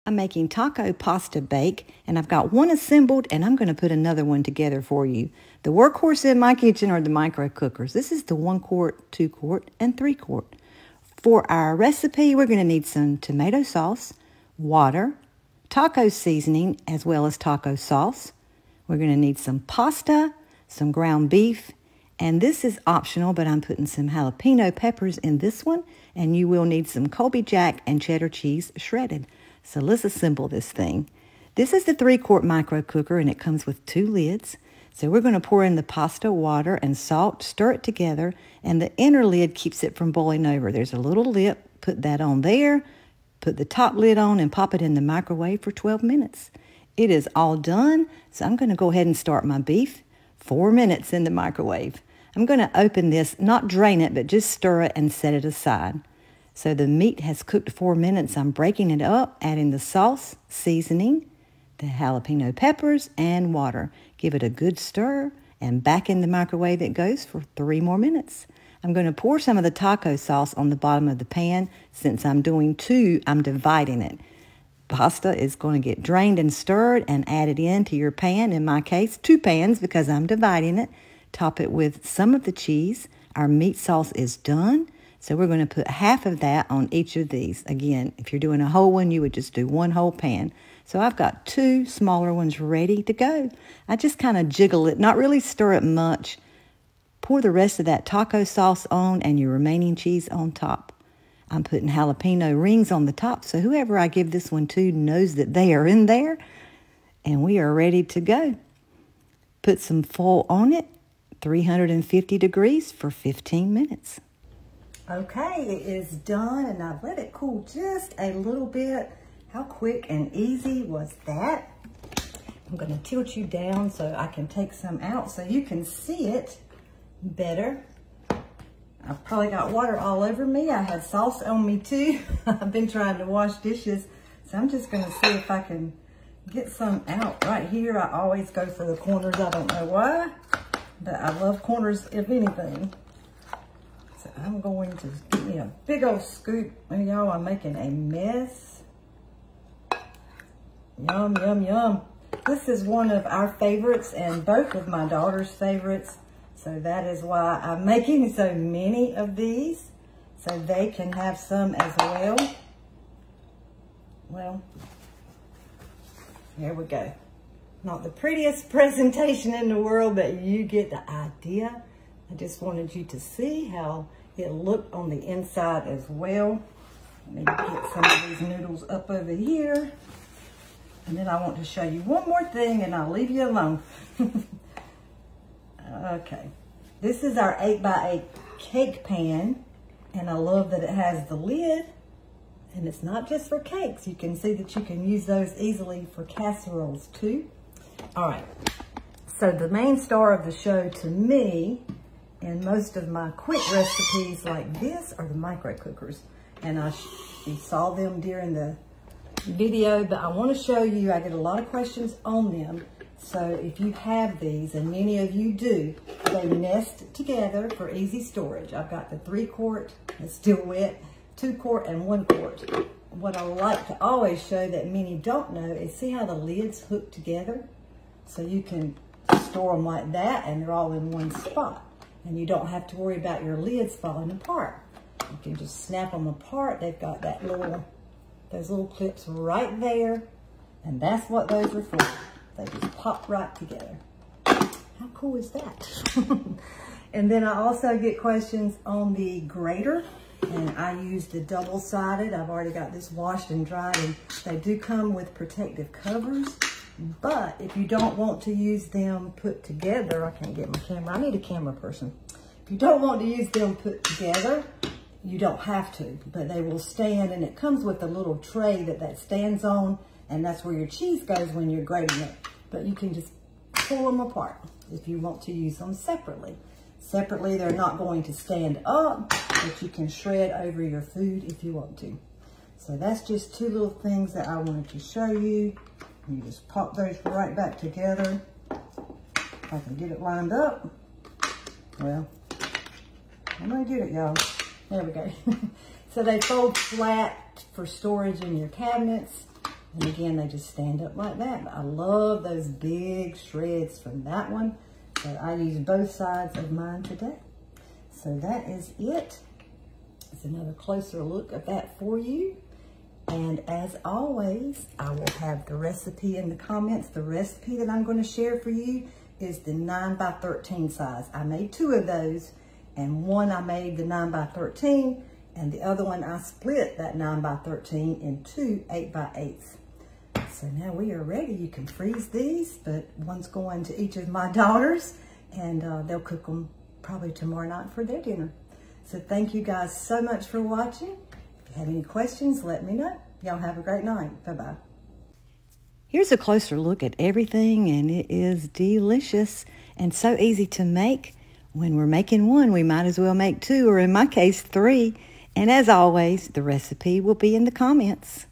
I'm making taco pasta bake, and I've got one assembled, and I'm going to put another one together for you. The workhorse in my kitchen are the micro cookers. This is the 1 quart, 2 quart, and 3 quart. For our recipe, we're going to need some tomato sauce, water, taco seasoning, as well as taco sauce. We're going to need some pasta, some ground beef, and this is optional, but I'm putting some jalapeno peppers in this one, and you will need some Colby Jack and cheddar cheese shredded. So let's assemble this thing. This is the 3 quart micro cooker, and it comes with 2 lids. So we're going to pour in the pasta, water, and salt, stir it together, and the inner lid keeps it from boiling over. There's a little lip, put that on there, put the top lid on, and pop it in the microwave for 12 minutes. It is all done, so I'm going to go ahead and start my beef. 4 minutes in the microwave. I'm going to open this, not drain it, but just stir it and set it aside. So the meat has cooked 4 minutes. I'm breaking it up, adding the sauce, seasoning, the jalapeno peppers, and water. Give it a good stir, and back in the microwave it goes for 3 more minutes. I'm going to pour some of the taco sauce on the bottom of the pan. Since I'm doing 2, I'm dividing it. Pasta is going to get drained and stirred and added into your pan. In my case, 2 pans because I'm dividing it. Top it with some of the cheese. Our meat sauce is done. So we're going to put half of that on each of these. Again, if you're doing a whole one, you would just do 1 whole pan. So I've got 2 smaller ones ready to go. I just kind of jiggle it, not really stir it much. Pour the rest of that taco sauce on and your remaining cheese on top. I'm putting jalapeno rings on the top, so whoever I give this one to knows that they are in there. And we are ready to go. Put some foil on it, 350 degrees for 15 minutes. Okay, it is done, and I've let it cool just a little bit. How quick and easy was that? I'm going to tilt you down so I can take some out so you can see it better. I've probably got water all over me. I had sauce on me too. I've been trying to wash dishes, so I'm just going to see if I can get some out right here. I always go for the corners. I don't know why, but I love corners if anything. So I'm going to give me a big old scoop. Y'all, I'm making a mess. Yum, yum, yum. This is one of our favorites and both of my daughter's favorites. So that is why I'm making so many of these, so they can have some as well. Well, there we go. Not the prettiest presentation in the world, but you get the idea. I just wanted you to see how it looked on the inside as well. Let me get some of these noodles up over here. And then I want to show you one more thing and I'll leave you alone. Okay, this is our 8x8 cake pan, and I love that it has the lid, and it's not just for cakes. You can see that you can use those easily for casseroles too. All right, so the main star of the show to me, and most of my quick recipes like this, are the micro cookers, and you saw them during the video, but I want to show you, I get a lot of questions on them. So if you have these, and many of you do, they nest together for easy storage. I've got the 3 quart, it's still wet, 2 quart, and 1 quart. What I like to always show that many don't know is see how the lids hook together? So you can store them like that, and they're all in one spot. And you don't have to worry about your lids falling apart. You can just snap them apart. They've got that those little clips right there, and that's what those are for. They just pop right together. How cool is that? And then I also get questions on the grater, and I use the double-sided. I've already got this washed and dried, and they do come with protective covers. But if you don't want to use them put together, I can't get my camera. I need a camera person. If you don't want to use them put together, you don't have to, but they will stand, and it comes with a little tray that stands on, and that's where your cheese goes when you're grating it. But you can just pull them apart if you want to use them separately. Separately, they're not going to stand up, but you can shred over your food if you want to. So that's just 2 little things that I wanted to show you. You just pop those right back together. If I can get it lined up. Well, I'm gonna get it, y'all. There we go. So they fold flat for storage in your cabinets. And again, they just stand up like that. But I love those big shreds from that one. So I use both sides of mine today. So that is it. It's another closer look at that for you. And as always, I will have the recipe in the comments. The recipe that I'm going to share for you is the 9 by 13 size. I made 2 of those, and one I made the 9 by 13, and the other one I split that 9 by 13 in 2 8 by 8s. So now we are ready. You can freeze these, but one's going to each of my daughters, and they'll cook them probably tomorrow night for their dinner. So thank you guys so much for watching. If you have any questions, let me know. Y'all have a great night. Bye-bye. Here's a closer look at everything, and it is delicious and so easy to make. When we're making one, we might as well make 2, or in my case, 3. And as always, the recipe will be in the comments.